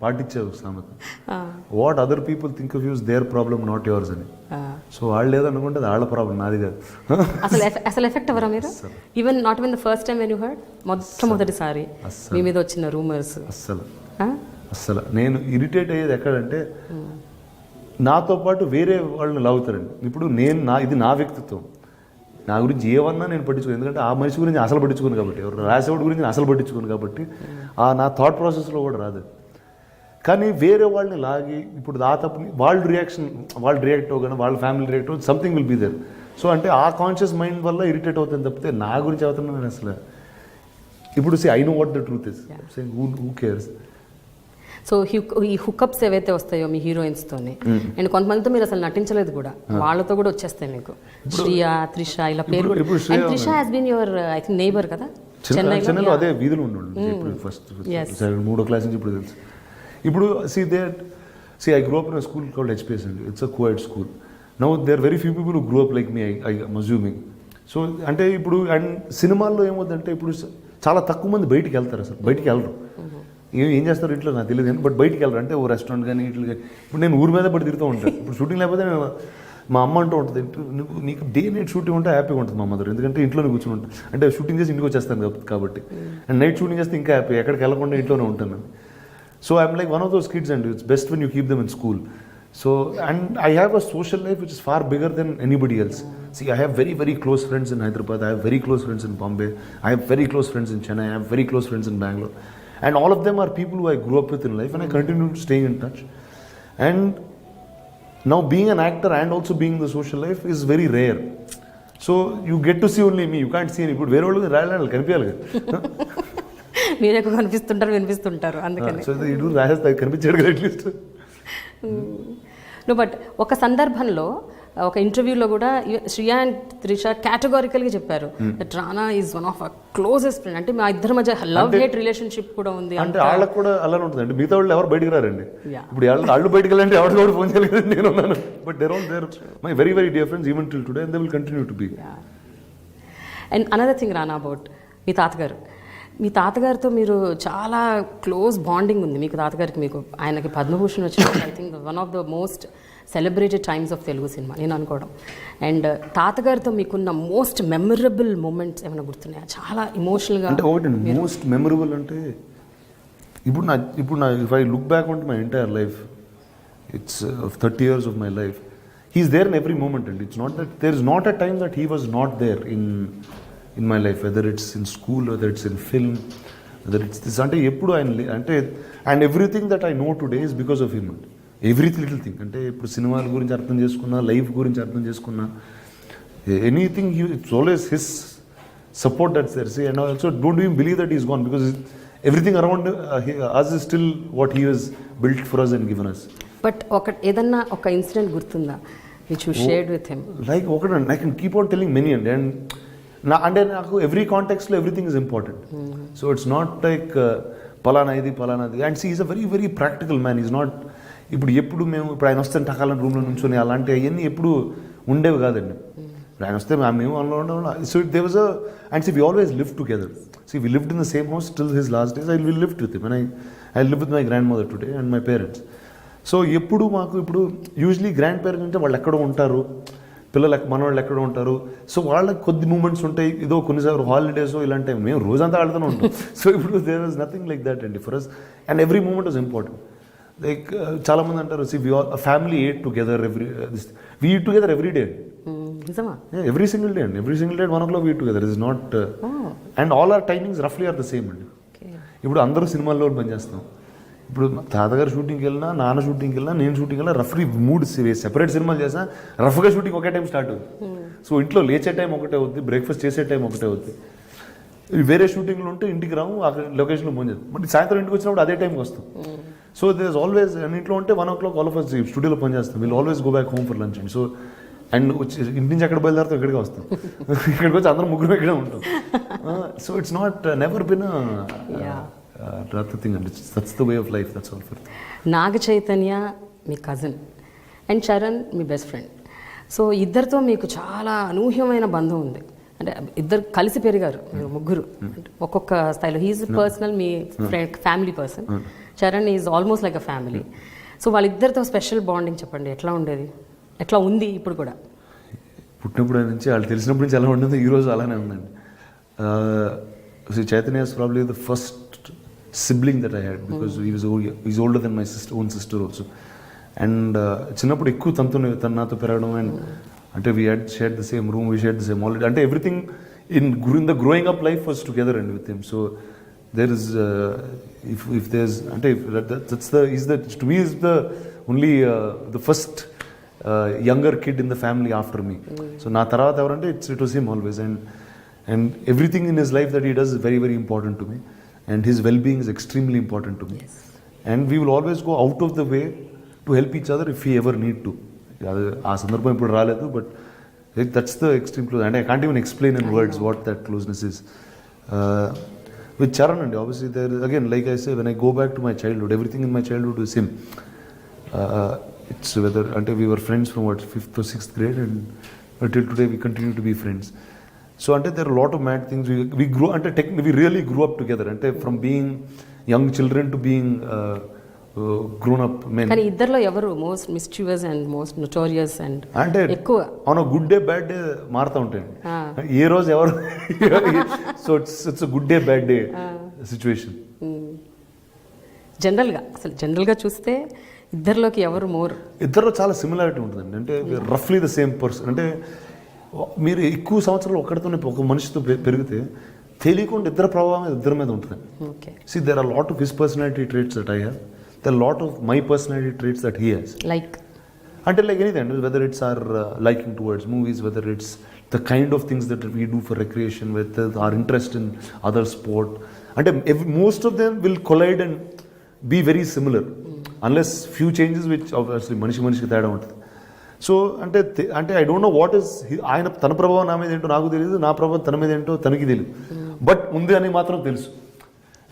పాటించే సామెత. What other people think of use there problem not yours అని. So వాళ్ళు ఏదనుకుంటే అది వాళ్ళ ప్రాబ్లం, నాది కాదు. అసలు ఎఫెక్ట్ అవ్వరా మీరు? Even not even the first time when you heard, మొట్టమొదటిసారి మీ మీద వచ్చిన రూమర్స్? అస్సలు నేను ఇరిటేట్ అయ్యేది ఎక్కడంటే నాతో పాటు వేరే వాళ్ళని లాగుతారండి. ఇప్పుడు ఇది నా వ్యక్తిత్వం, నా గురించి ఏమన్నా నేను పట్టించుకోను. ఎందుకంటే ఆ మనిషి గురించి అసలు పట్టించుకోను కాబట్టి, ఎవరు రాసేవాడి గురించి నేను అసలు పట్టించుకోను కాబట్టి నా థాట్ ప్రాసెస్లో కూడా రాదు. కానీ వేరే వాళ్ళని లాగి ఇప్పుడు ఆ తప్పుని వాళ్ళు రియాక్ట్ అవ్వగానే వాళ్ళ ఫ్యామిలీ రియాక్ట్ అవ్వ something will be there. So అంటే ఆ కాన్షియస్ మైండ్ వల్ల ఇరిటేట్ అవుతుంది తప్పితే నా గురించి అవుతున్నాను నేను అసలు. ఇప్పుడు I know what the truth is, who cares. So ఈ హుకప్స్ ఏవైతే వస్తాయో మీ హీరోయిన్స్తోని, అండ్ కొంతమందితో మీరు అసలు నటించలేదు కూడా, వాళ్ళతో కూడా వచ్చేస్తాయి మీకు. శ్రియా, త్రిష, ఇలా పేరు. Trisha has been your I think neighbour కదా చెన్నైలో, అదే వీధిలో ఉండండి ఫస్ట్ 3వ క్లాస్ నుంచి ఇప్పుడు తెలుసు. ఇప్పుడు I grew up in a school called HPS and it's a co-ed school. Now there are very few people who grew up like me, I'm assuming. So అంటే ఇప్పుడు అండ్ సినిమాల్లో ఏమవుతుందంటే ఇప్పుడు చాలా తక్కువ మంది బయటికి వెళ్తారు, అసలు బయటికి వెళ్ళరు. ఏం చేస్తారు ఇంట్లో నాకు తెలియదు కానీ, బట్ బయటికి వెళ్ళరు. అంటే ఓ రెస్టారెంట్ కానీ ఇట్లా కానీ. ఇప్పుడు నేను ఊరి మీద పడి తిరుగుతూ ఉంటాను. ఇప్పుడు షూటింగ్ లేకపోతే మా అమ్మ అంటూ ఉంటుంది, నీకు డే నైట్ షూటింగ్ ఉంటే హ్యాపీగా ఉంటుంది మా మదర్, ఎందుకంటే ఇంట్లోనే కూర్చుని ఉంటాను. అంటే షూటింగ్ చేసి ఇంటికి వచ్చేస్తాను కాబట్టి, అండ్ నైట్ షూటింగ్ చేస్తే ఇంకా హ్యాపీ, ఎక్కడికి వెళ్ళకుండా ఇంట్లోనే ఉంటాను నేను. So I'm like one of those kids, and it's best when you keep them in school. So, and I have a social life which is far bigger than anybody else. See, I have very, very close friends in Hyderabad, I have very close friends in Bombay, I have very close friends in Chennai, I have very close friends in Bangalore. And all of them are people who I grew up with in life, and I continue to stay in touch. And now being an actor and also being in the social life is very rare. So you get to see only me, you can't see any good. Where all the Rayal కనిపించాలి కదా, మీరు ఎక్కువ కనిపిస్తుంటారు, వినిపిస్తుంటారు, అందుకని. So ఇది రాసేస్తా కనిపించాడు కదా at least. No, but ఒక సందర్భంలో ఒక ఇంటర్వ్యూలో కూడా శ్రియా అండ్ త్రిష కేటగారికల్గా చెప్పారు that Rana is one of closest friend. అంటే మా ఇద్దరి మధ్య లవ్ హేట్ రిలేషన్షిప్ కూడా ఉంది. అంటే వాళ్ళకి కూడా అలానే ఉంటుంది అండి. మిగతా వాళ్ళు ఎవరు బయటకు రారండి. ఇప్పుడు వాళ్ళు బయటకు వెళ్ళంటే ఎవరు కూడా ఫోన్ చేయలేదు, నేను ఉన్నాను. But there all there my very very dear friends even till today, and they will continue to be. And another thing Rana, about మీ తాతగారితో మీరు చాలా క్లోజ్ బాండింగ్ ఉంది. మీకు తాతగారికి, మీకు ఆయనకి పద్మభూషణ్ వచ్చిన I think one of the most celebrated times of Telugu cinema నేను అనుకోవడం. అండ్ తాతగారితో మీకున్న మోస్ట్ మెమరబుల్ మూమెంట్స్ ఏమైనా గుర్తున్నాయా? చాలా ఇమోషనల్గా. అంటే ఒకటి మోస్ట్ మెమరబుల్ అంటే ఇప్పుడు నా if I look back on my entire life, it's 30 years of my life, he's there in every moment, and it's not that there is not a time that he was not there in my life, whether it's in school, whether it's in film, whether it's this. అంటే ఎప్పుడు ఆయన అంటే, and everything that I know today is because of him. Every little thing. అంటే ఇప్పుడు సినిమాల గురించి అర్థం చేసుకున్నా, లైఫ్ గురించి అర్థం చేసుకున్నా, anything it's always his support that's there. See, and also don't even believe that is gone, because everything around us is still what he has built for us and given us. But ఏదన్నా ఒక incident గుర్తుందా which you shared with him? Like ఒకటి I can keep on telling many, and అంటే నాకు every కాంటెక్స్లో everything is important. So it's not like పలానాది. And she is a very very practical man. Is not ఇప్పుడు మేము ఆయన వస్తే టకాలని రూమ్లో నుంచొని అలాంటి అవన్నీ ఎప్పుడు ఉండేవి కాదండి. ఇప్పుడు ఆయన వస్తే మేము అందులో. So they was and see we always live together. See we lived in the same house till his last days. I will lived with him, and I live with my grandmother today and my parents. So ఎప్పుడు మాకు ఇప్పుడు usually grand parents అంటే వాళ్ళు ఎక్కడో ఉంటారు, పిల్లలు మనవాళ్ళు ఎక్కడ ఉంటారు. సో వాళ్ళకి కొద్ది మూమెంట్స్ ఉంటాయి, ఏదో కొన్నిసార్లు హాలిడేస్ ఇలాంటి, మేము రోజంతా ఆడుతూనే ఉంటాం. సో ఇప్పుడు there was nothing like that అండి for us, and every moment was important. Like చాలామంది అంటారు, see we all family ate together we eat together every day. Every single day అండి, every single day 1 o'clock we eat together. Is not, and all our timings రఫ్లీ are the same అండి. ఇప్పుడు అందరూ సినిమాల్లో పనిచేస్తాం. ఇప్పుడు తాతగారు షూటింగ్కి వెళ్ళినా, నాన్న షూటింగ్కి వెళ్ళినా, నేను షూటింగ్ వెళ్ళినా, రఫ్లీ 3 సెపరేట్ సినిమాలు చేసినా రఫ్గా షూటింగ్ ఒకే టైం స్టార్ట్ అవుతుంది. సో ఇంట్లో లేచే టైం ఒకటే అవుతుంది, బ్రేక్ఫాస్ట్ చేసే టైం ఒకటే అవుతుంది. వేరే షూటింగ్లు ఉంటే ఇంటికి రాము, అక్కడ లొకేషన్లో ఫోన్ చేస్తాం, బట్ సాయంత్రం ఇంటికి వచ్చినప్పుడు అదే టైంకి వస్తాం. సో దేర్ ఇస్ ఆల్వేస్, ఇంట్లో ఉంటే 1 o'clock ఆల్ ఆఫ్ అస్ స్టూడియోలో పనిచేస్తాం. Will always go back home for lunch. And so and వచ్చి ఇంటి నుంచి ఎక్కడ బయలుదేరుతాం ఇక్కడికి వస్తాం, ఇక్కడికి వచ్చి అందరం ముగ్గురు ఇక్కడే ఉంటాం. So it's not never been thing అండి. That's the way of life, that's all. Naga Chaitanya మీ కజిన్ అండ్ చరణ్ మీ బెస్ట్ ఫ్రెండ్. సో ఇద్దరితో మీకు చాలా అనూహ్యమైన బంధం ఉంది. అంటే ఇద్దరు కలిసి పెరిగారు మీరు ముగ్గురు, ఒక్కొక్క స్థాయిలో. హీఈస్ పర్సనల్ మీ friend, family person. Charan is almost like a family. So వాళ్ళిద్దరితో స్పెషల్ బాండింగ్ చెప్పండి, ఎట్లా ఉండేది, ఎట్లా ఉంది ఇప్పుడు కూడా? పుట్టినప్పుడు నుంచి వాళ్ళు తెలిసినప్పటి నుంచి ఎలా ఉండదు, ఈరోజు అలానే ఉందండి. Chaitanya is probably the first sibling that I had because he's older than my own sister also. And చిన్నప్పుడు ఎక్కువ తను నాతో పెరగడం, అండ్ అంటే we had shared the same room, we shared the same holiday, అంటే everything in the growing up life was together and with him. So there is if there's అంటే that's the to me is the only the first younger kid in the family after me. So నా తర్వాత ఎవరంటే it was him always, and everything in his life that he does is very very important to me, and his well-being is extremely important to me. Yes. And we will always go out of the way to help each other if we ever need to. ఆ సందర్భం ఇప్పుడు రాలేదు, but that's the extreme close, and I can't even explain in words what that closeness is. With Charan, and obviously there is, again, like I say, when I go back to my childhood, everything in my childhood is him. It's whether until we were friends from 5th or 6th grade, and until today we continue to be friends. So until there are a lot of mad things we grew, until technically we really grew up together, until from being young children to being grown up men. కానీ ఇద్దర్లో ఎవరు most mischievous and most notorious and అంటే ఎక్కువ on good day bad day మారుతూ ఉంటాయండి. ఏ రోజు ఎవరు so it's good day bad day situation. జనరల్గా చూస్తే ఇద్దరిలోకి ఎవరు మోర్? ఇద్దరిలో చాలా సిమిలారిటీ ఉంటుందండి. అంటే రఫ్లీ ద సేమ్ పర్సన్. అంటే మీరు ఎక్కువ సంవత్సరాలు ఒక్కడితోనే ఒక మనిషితో పెరిగితే తెలియకుండా ఇద్దరు ప్రభావం ఇద్దరి మీద ఉంటుంది. See, there are a lot of his personality traits that I have. There are a lot of my personality traits that he has. Like anything, whether it's our liking towards movies, whether it's the kind of things that we do for recreation, whether our interest in other sport, and most of them will collide and be very similar, unless few changes, which obviously మనిషికి తేడా ఉంటుంది. So అంటే I don't know what is ఆయన తన ప్రభావం నా మీద ఏంటో నాకు తెలియదు, నా ప్రభావం తన మీద ఏంటో తనకి తెలియదు, బట్ ఉంది అని మాత్రం తెలుసు.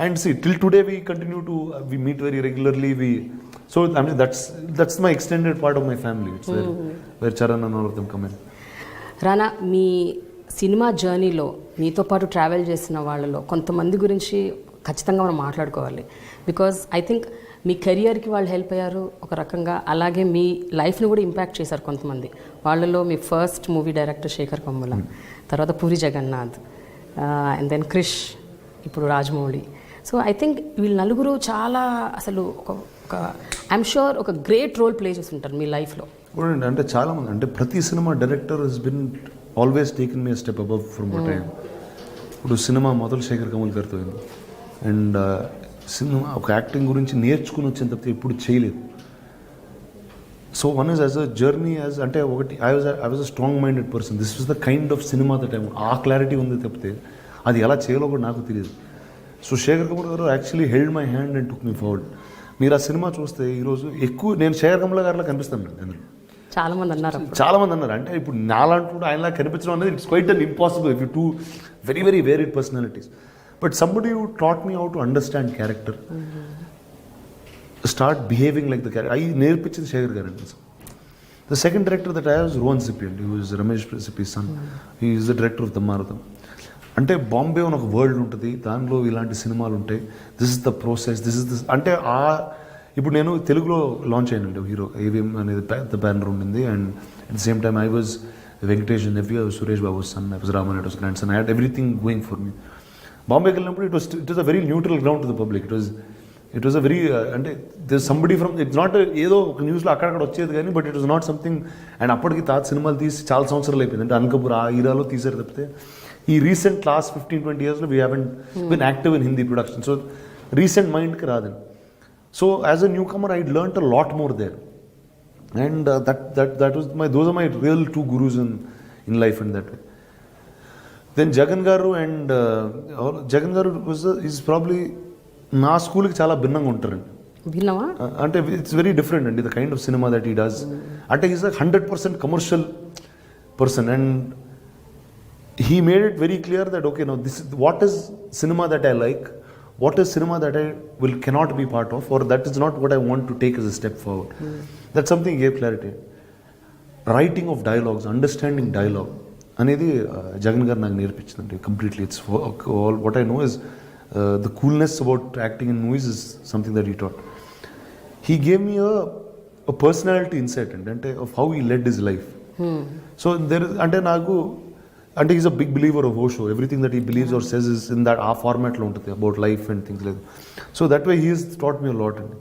And see till today we continue to we meet very regularly. So I mean that's my extended part of my family. It's where Charan and all of them come in. Rana, మీ సినిమా జర్నీలో మీతో పాటు travel చేసిన వాళ్ళలో కొంతమంది గురించి ఖచ్చితంగా మనం మాట్లాడుకోవాలి. బికాజ్ ఐ థింక్ మీ కెరియర్కి వాళ్ళు హెల్ప్ అయ్యారు ఒక రకంగా, అలాగే మీ లైఫ్ని కూడా ఇంపాక్ట్ చేశారు కొంతమంది. వాళ్ళలో మీ first movie director Shekhar Kammula, తర్వాత పూరి జగన్నాథ్, అండ్ దెన్ క్రిష్, ఇప్పుడు రాజమౌళి. సో ఐ థింక్ వీళ్ళు నలుగురు చాలా అసలు ఒక ఐఎమ్ షూర్ ఒక గ్రేట్ రోల్ ప్లే చేసి ఉంటారు మీ లైఫ్లో. అంటే చాలామంది, అంటే ప్రతి cinema director has been always taken me step above from what I am. ఇప్పుడు సినిమా మొదలు శేఖర్ కమల్ గారితో అయింది, అండ్ సినిమా ఒక యాక్టింగ్ గురించి నేర్చుకుని వచ్చిన తప్పితే ఎప్పుడు చేయలేదు. So one is as a journey as, అంటే ఒకటి I was a strong minded person. This was the kind of cinema that I ఆ క్లారిటీ ఉంది తప్పితే అది ఎలా చేయాలో కూడా నాకు తెలియదు. సో శేఖర్ కమల్ గారు actually held my hand and took me forward. మీరు ఆ సినిమా చూస్తే ఈరోజు ఎక్కువ నేను శేఖర్ కమల్ గారిలా కనిపిస్తాను. అందులో చాలామంది అన్నారు, అంటే ఇప్పుడు నాలాంటి ఆయనలా కనిపించడం అనేది it's quite and impossible if you two very very varied personalities. But somebody who taught me how to understand character, start behaving like the character. I నేర్పించింది శేఖర్ గారు. The second director that I was Rohan Sippy, he was Ramesh Sippy's son. He is the director of Dhammaradham. అంటే బాంబే అని ఒక world ఉంటుంది, దానిలో ఇలాంటి సినిమాలు ఉంటాయి. This is the process, this is this. అంటే ఇప్పుడు నేను తెలుగులో లాంచ్ అయినండి హీరో ఏవిఎం అనేది పెద్ద బ్యానర్ ఉండింది, and at the same time I was Venkatesh nephew, I was Suresh Babu's son, I was Ramanato's grandson. I had everything going for me. బాంబేకి వెళ్ళినప్పుడు it was a very neutral ground to the public. It was a very, అంటే this somebody from, it's not ఏదో ఒక న్యూస్లో అక్కడక్కడ వచ్చేది కానీ, but it was not something. And అప్పటికి తాత సినిమాలు తీసి చాలా సంవత్సరాలు అయిపోయింది, అంటే అనకపూర్ ఆ ఈరాలో తీసారు తప్పితే ఈ రీసెంట్ లాస్ట్ 15-20 yearsలో we haven't been active in Hindi production. So recent మైండ్కి రాదండి. So as a newcomer I learned a lot more there, and that was those are my real two gurus in life and that way. Then Jagan garu, and Jagan గారు is probably నా స్కూల్కి చాలా భిన్నంగా ఉంటారండి. అంటే it's very different అండి the kind of cinema that he does. అంటే is 100% commercial person, and he made it very clear that okay no this what is cinema that I like, what is cinema that I cannot be part of, or that is not what I want to take as a step forward. That something gave clarity. Writing of dialogues, understanding dialogue అనేది జగన్ గారు నాకు నేర్పించిందండి completely. It's what I know is the coolness about acting in movies is something that he taught. He gave me a personality insight and of how he led his life. So there is and he's a big believer of Osho. Everything that he believes or says is in that format lo untadi about life and things like that. So that way he has taught me a lot.